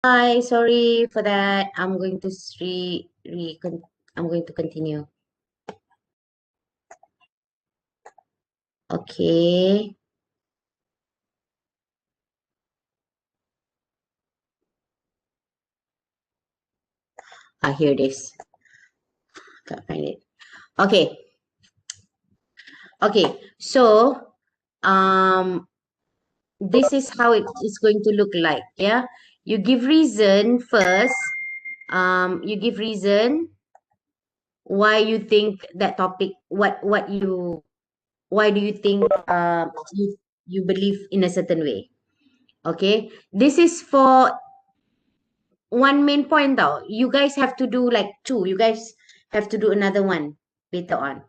Hi, sorry for that. I'm going to I'm going to continue. Okay. I hear this. Can't find it. Okay. Okay. So, this is how it is going to look like. Yeah. You give reason first. You give reason why you think that topic. Why do you think you believe in a certain way? Okay. This is for one main point though. You guys have to do like two. You guys have to do another one later on.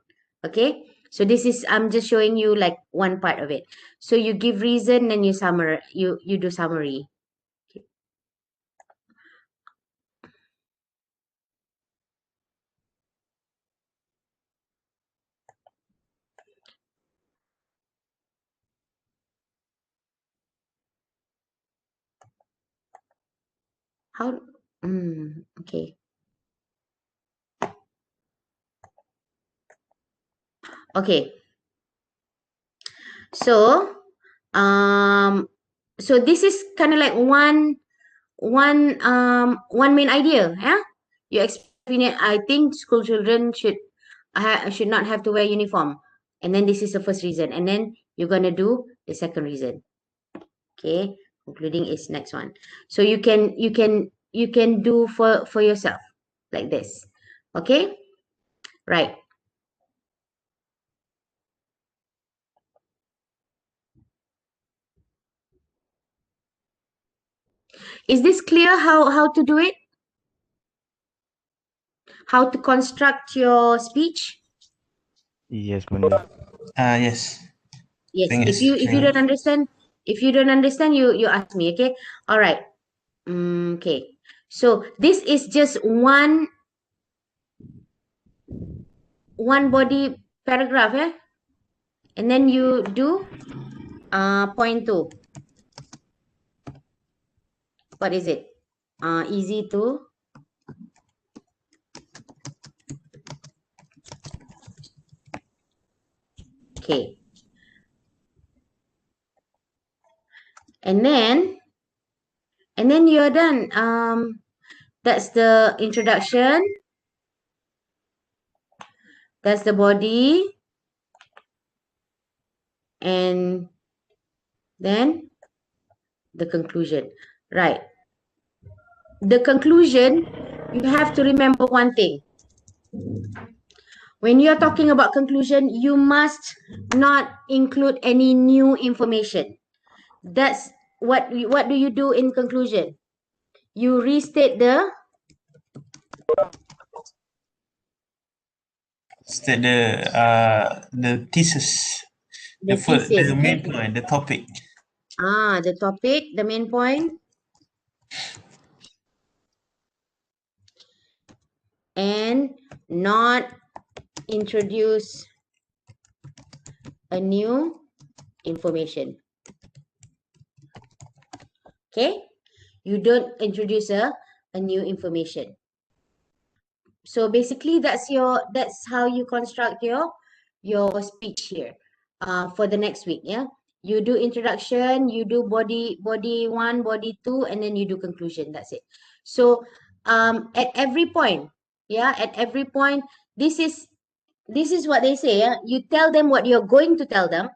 Okay. So this is I'm just showing you like one part of it. So you give reason, then you do summary. How okay. Okay. So um so this is kind of like one main idea, yeah? You explain it. I think school children should not have to wear uniform. And then this is the first reason. And then you're gonna do the second reason. Okay, concluding is next one. So you can do for yourself like this. Okay, right. Is this clear how to do it? How to construct your speech? Yes, Bunda. Yes. Yes. Think If it's you clear. don't understand, you ask me. Okay. All right. Okay. So this is just one body paragraph, yeah? And then you do point two. What is it? Easy to okay. And then you're done. That's the introduction. That's the body. And then the conclusion. Right. The conclusion, you have to remember one thing. When you're talking about conclusion, you must not include any new information. That's what do you do in conclusion? You restate State the thesis, the thesis. the main point, the topic. The topic, the main point, and not introduce a new information. Okay? You don't introduce a new information. So basically that's how you construct your speech here for the next week. Yeah. You do introduction, you do body one, body two, and then you do conclusion. That's it. So at every point, yeah, at every point, this is what they say. Yeah? You tell them what you're going to tell them,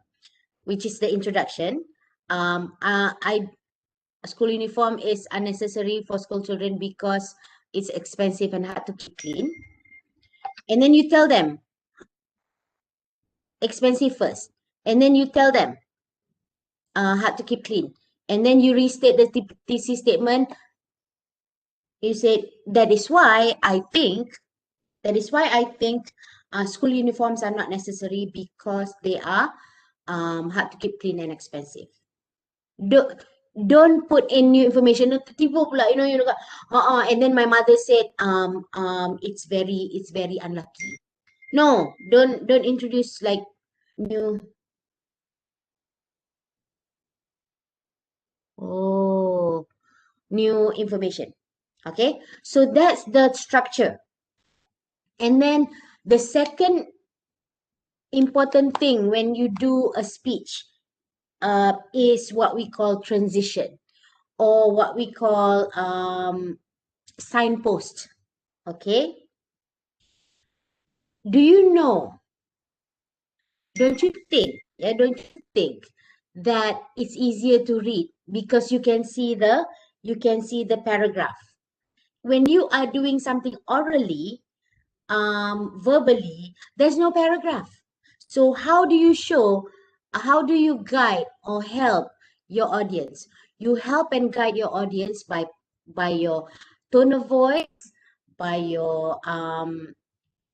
which is the introduction. I school uniform is unnecessary for school children because it's expensive and hard to keep clean. And then you tell them expensive first. And then you tell them hard to keep clean. And then you restate the thesis statement. You said that is why I think school uniforms are not necessary because they are hard to keep clean and expensive. Don't don't put in new information. Tiba pula, and then my mother said it's very unlucky. No, don't introduce like new. Oh, new information. Okay, so that's the structure. And then the second important thing when you do a speech is what we call transition, or what we call signpost. Okay, do you know, don't you think, don't you think that it's easier to read because you can see the paragraph? When you are doing something orally, verbally, there's no paragraph. So how do you guide or help your audience? You help and guide your audience by your tone of voice, by your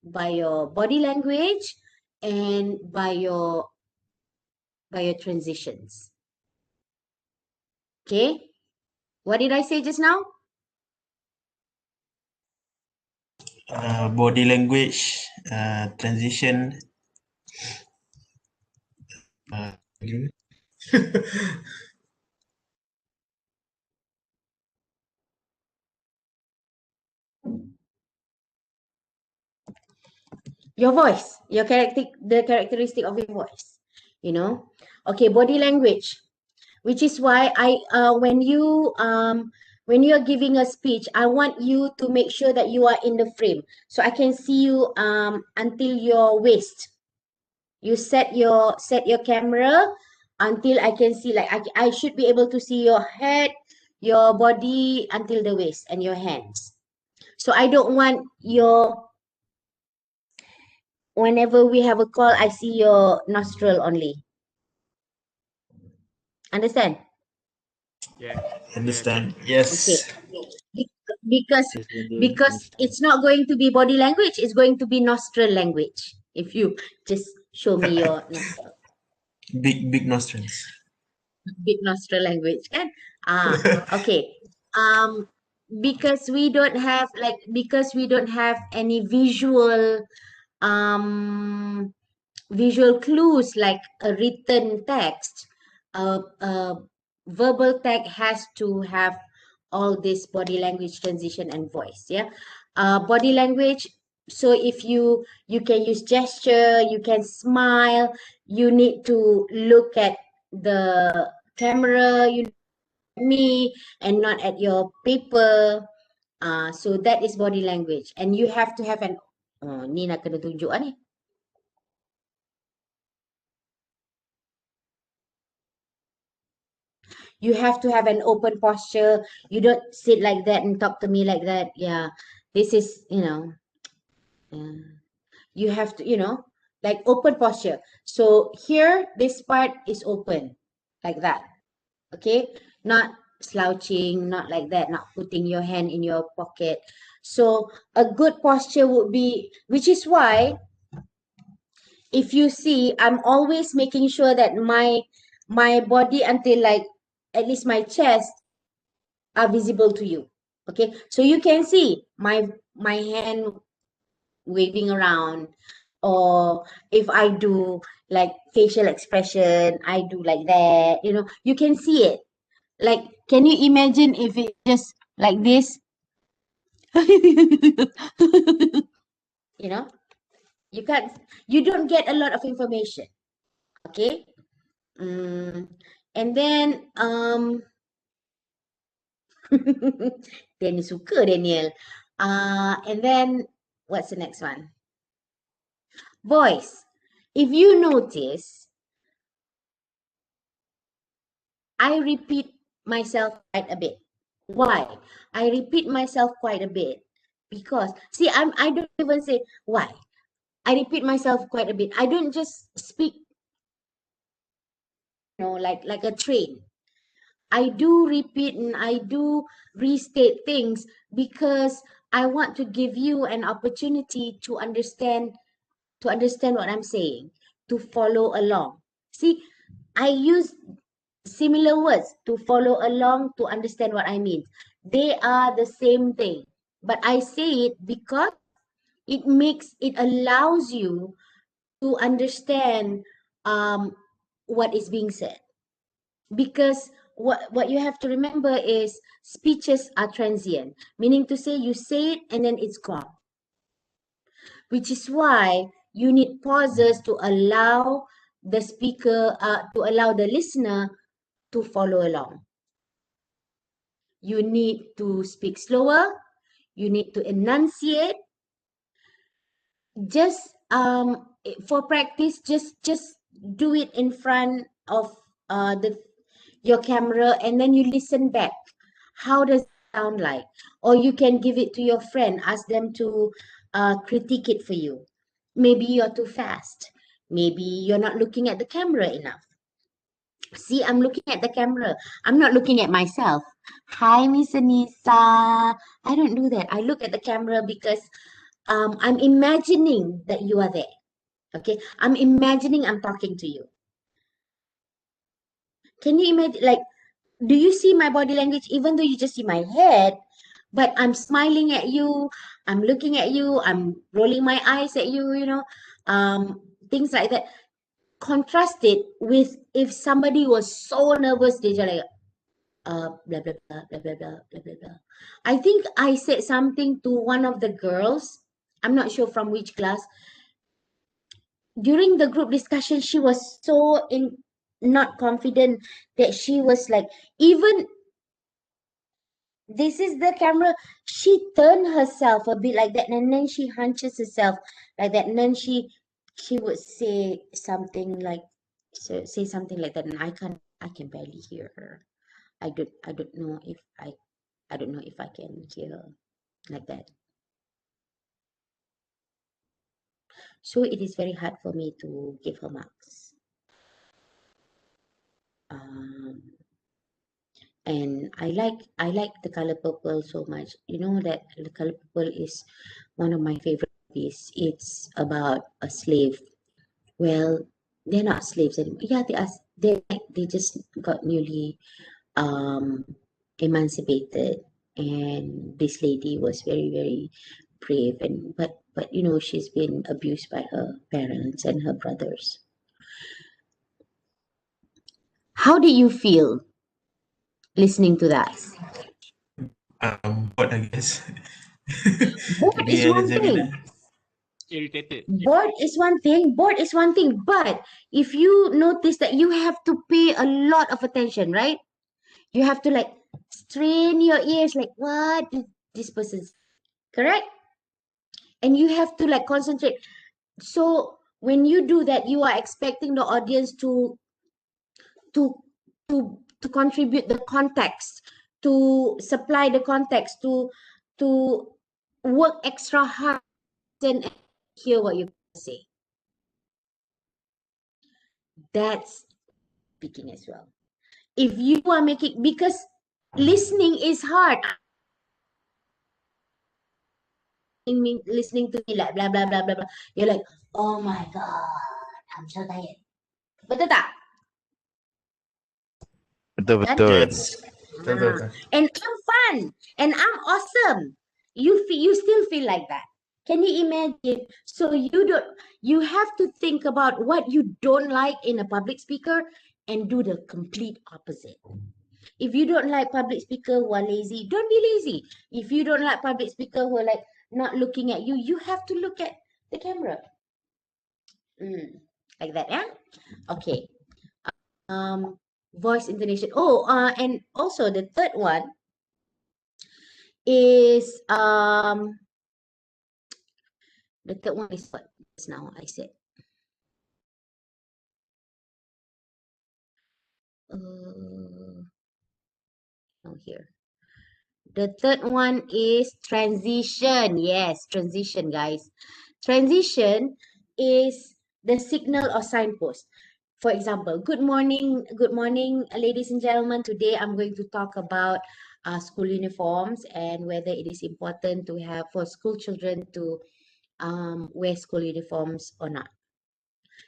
body language, and by your transitions. Okay? What did I say just now? Body language, transition. Again. Your voice, the characteristic of your voice. You know? Okay, body language, which is why when you are giving a speech, I want you to make sure that you are in the frame, so I can see you until your waist. You set your camera until I can see, like I should be able to see your head, your body until the waist, and your hands. So I don't want whenever we have a call, I see your nostril only. Understand? Yeah. Understand? Okay. Yes. Because Yes, Wendy, because understand. it's not going to be body language, it's going to be nostril language. If you just show me your nostril, Big nostrils. big nostril language, kan? Okay. Um, because we don't have any um visual clues like a written text. Verbal text has to have all this body language, transition, and voice. Yeah, body language. So if you can use gesture, you can smile. You need to look at the camera, you me, and not at your paper. So that is body language, and you have to have an ni nak kena tunjuk ni. You have to have an open posture. You don't sit like that and talk to me like that. Yeah, this is, you have to, like open posture. So here, this part is open like that. Okay, not slouching, not like that, not putting your hand in your pocket. So a good posture would be, which is why if you see, I'm always making sure that my body until like at least my chest are visible to you. Okay, so you can see my hand waving around, or if I do like facial expression, I do like that, you can see it. Like, can you imagine if it just like this? you know you can't, you don't get a lot of information. Okay. mm, and then Daniel suka Daniel. And then what's the next one? Voice. If you notice, I repeat myself quite a bit. Why? I repeat myself quite a bit because see, I don't even say why. I repeat myself quite a bit. I don't just speak, like a train. I do repeat and I do restate things because I want to give you an opportunity to understand what I'm saying, to follow along. See, I use similar words to follow along to understand what I mean. They are the same thing, but I say it because it allows you to understand what is being said. Because what you have to remember is speeches are transient, meaning to say you say it and then it's gone, which is why you need pauses to allow the speaker, to allow the listener to follow along. You need to speak slower. You need to enunciate. Just for practice, just do it in front of the your camera, and then you listen back. How does it sound like? Or you can give it to your friend, ask them to critique it for you. Maybe you're too fast. Maybe you're not looking at the camera enough. See, I'm looking at the camera. I'm not looking at myself. Hi, Miss Anissa. I don't do that. I look at the camera because I'm imagining that you are there. Okay, I'm imagining I'm talking to you. Can you imagine, like, do you see my body language even though you just see my head, but I'm smiling at you, I'm looking at you, I'm rolling my eyes at you, things like that. Contrast it with if somebody was so nervous, they just like, blah, blah, blah, blah, blah, blah, blah, blah, blah. I think I said something to one of the girls, I'm not sure from which class. During the group discussion, she was so not confident that she was like, even this is the camera, she turned herself a bit like that, and then she hunches herself like that, and then she would say something like, say something like that, and I can barely hear her. I don't know if I don't know if I can hear her like that. So it is very hard for me to give her marks. And I like the color purple so much. You know that the color purple is one of my favorite movies. It's about a slave. Well, they're not slaves anymore. Yeah, they are. They just got newly um emancipated, and this lady was very, very brave, and but she's been abused by her parents and her brothers. How did you feel listening to that? What I guess. Bored is Dia ada one Zabina. thing. Irritated. Bored is one thing. Bored is one thing. But if you notice that you have to pay a lot of attention, right? You have to like strain your ears, like what is this person's correct? And you have to like concentrate. So when you do that, you are expecting the audience to to contribute the context, to supply the context, to work extra hard and hear what you say. That's speaking as well. If you are making, because listening is hard. Listening to me like blah blah blah blah blah. You're like, oh my god, I'm so tired. Betul tak? Betul Kan? betul. Yes. Betul. And I'm fun and I'm awesome. You still feel like that. Can you imagine? So you have to think about what you don't like in a public speaker and do the complete opposite. If you don't like public speaker who are lazy, don't be lazy. If you don't like public speaker who are like not looking at you, you have to look at the camera. Like that, yeah? Okay. Voice intonation. Oh, and also the third one is the third one is what just now I said. Oh, here. The third one is transition. Yes, transition, guys. Transition is the signal or signpost. For example, good morning, ladies and gentlemen. Today I'm going to talk about school uniforms and whether it is important to have for school children to wear school uniforms or not.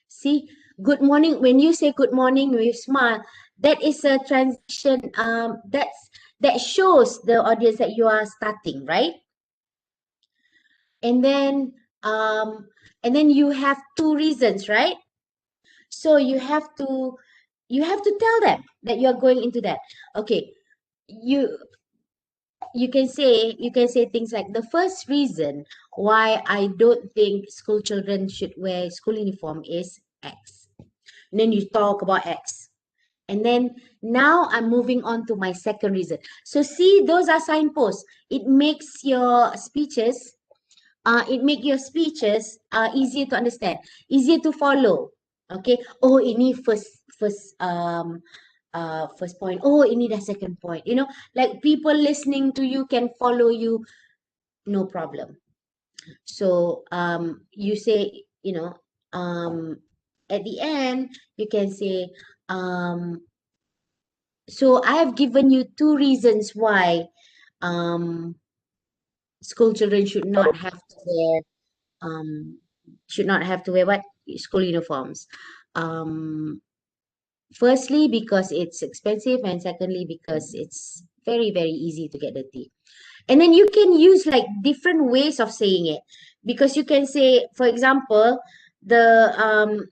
See, good morning. When you say good morning with smile, that is a transition. That shows the audience that you are starting, right? And then you have two reasons, right? So you have to you have to tell them that you are going into that. Okay, you you can say things like, the first reason why I don't think school children should wear school uniform is X. And then you talk about X. And then now I'm moving on to my second reason. So see, those are signposts. It makes your speeches easier to understand, easier to follow. Okay. Oh, ini first point. Oh, ini dah second point. You know, like people listening to you can follow you, no problem. So you say, you know, at the end you can say, so I have given you two reasons why school children should not have to wear what? School uniforms. Firstly, because it's expensive, and secondly, because it's very, very easy to get dirty. And then you can use like different ways of saying it, because you can say, for example, the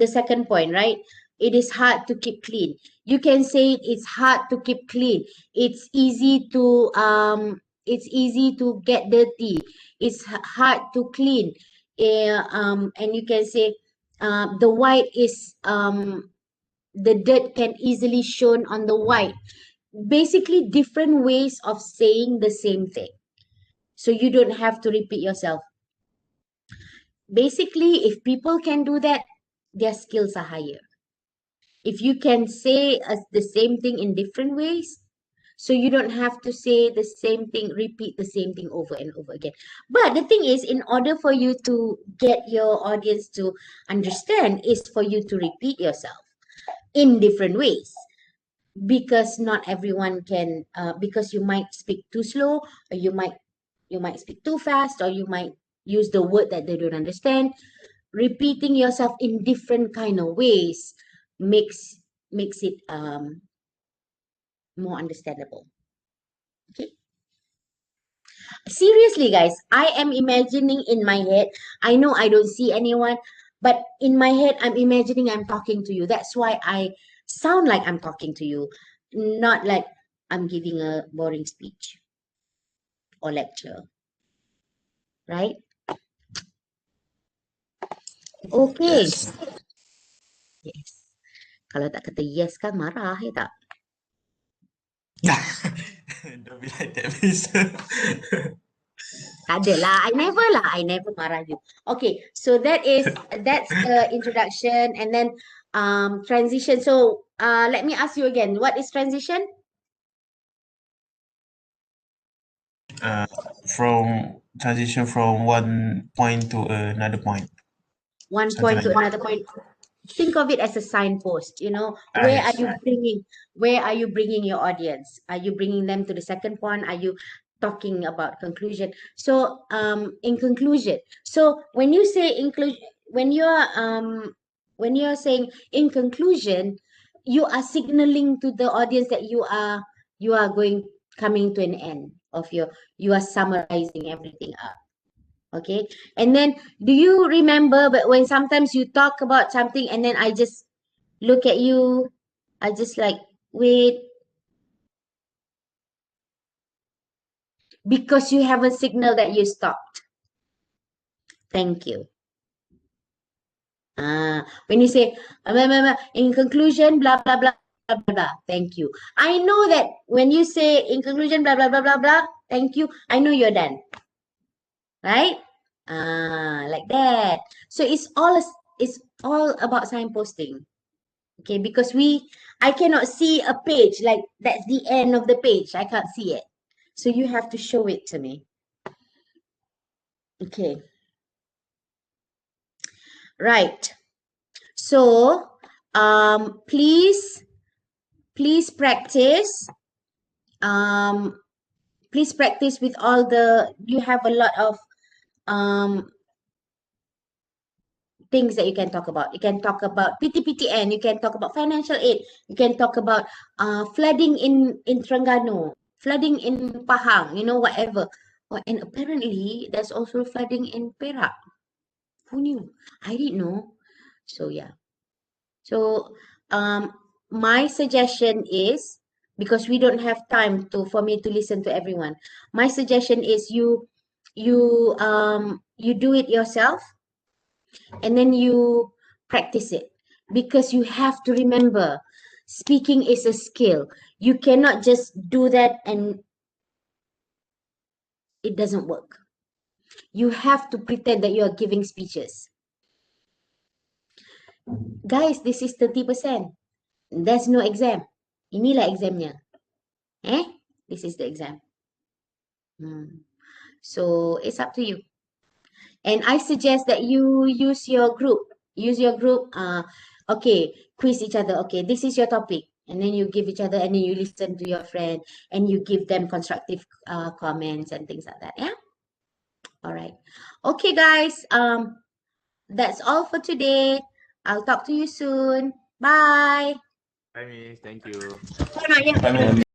second point, right? It is hard to keep clean. You can say it's hard to keep clean. It's easy to get dirty. It's hard to clean. And you can say the white is the dirt can easily shown on the white. Basically, different ways of saying the same thing. So you don't have to repeat yourself. Basically, if people can do that, their skills are higher. If you can say the same thing in different ways, so you don't have to say the same thing, repeat the same thing over and over again. But the thing is, in order for you to get your audience to understand, is for you to repeat yourself in different ways. Because not everyone can, because you might speak too slow, or you might speak too fast, or you might use the word that they don't understand. Repeating yourself in different kind of ways makes it more understandable. Okay. Seriously, guys, I am imagining in my head. I know I don't see anyone, but in my head, I'm imagining I'm talking to you. That's why I sound like I'm talking to you, not like I'm giving a boring speech or lecture, right? Okay. Yes. Yes. Kalau tak kata yes kan marah ya tak? Don't be like that, please. Tak ada lah. I never marah you. Okay, so that's the introduction, and then transition. So let me ask you again. What is transition? uh, from transition from one point to another point. One Something point like to that. another point. Think of it as a signpost. You know, Yes. where are you bringing your audience? Are you bringing them to the second point? Are you talking about conclusion? So in conclusion, so when you say inclusion, when you're saying in conclusion, you are signaling to the audience that you are going coming to an end of you are summarizing everything up. Okay. And then do you remember, but when sometimes you talk about something and then I just look at you, I just like, wait, because you haven't signaled that you stopped. Thank you. When you say, in conclusion, blah, blah, blah, blah, blah, blah, thank you. I know that when you say in conclusion, blah, blah, blah, blah, blah, thank you, I know you're done. Right? Like that. So it's all about signposting. Okay, because I cannot see a page, like that's the end of the page. I can't see it. So you have to show it to me. Okay. Right. So please practice. Please practice with all you have a lot of things that you can talk about. You can talk about PTPTN, you can talk about financial aid, you can talk about flooding in Terengganu, flooding in Pahang, you know, whatever. Oh, and apparently there's also flooding in Perak. Who knew? I didn't know. So yeah. So my suggestion is, because we don't have time for me to listen to everyone, my suggestion is you do it yourself, and then you practice it, because you have to remember, speaking is a skill. You cannot just do that and it doesn't work. You have to pretend that you are giving speeches. Guys, this is 30%. There's no exam. Inilah examnya. This is the exam. So it's up to you. And I suggest that you use your group. Okay, quiz each other. Okay, this is your topic. And then you give each other, and then you listen to your friend, and you give them constructive comments and things like that. Yeah? All right. Okay, guys. That's all for today. I'll talk to you soon. Bye. Bye, Miss. Thank you. Oh, not yet.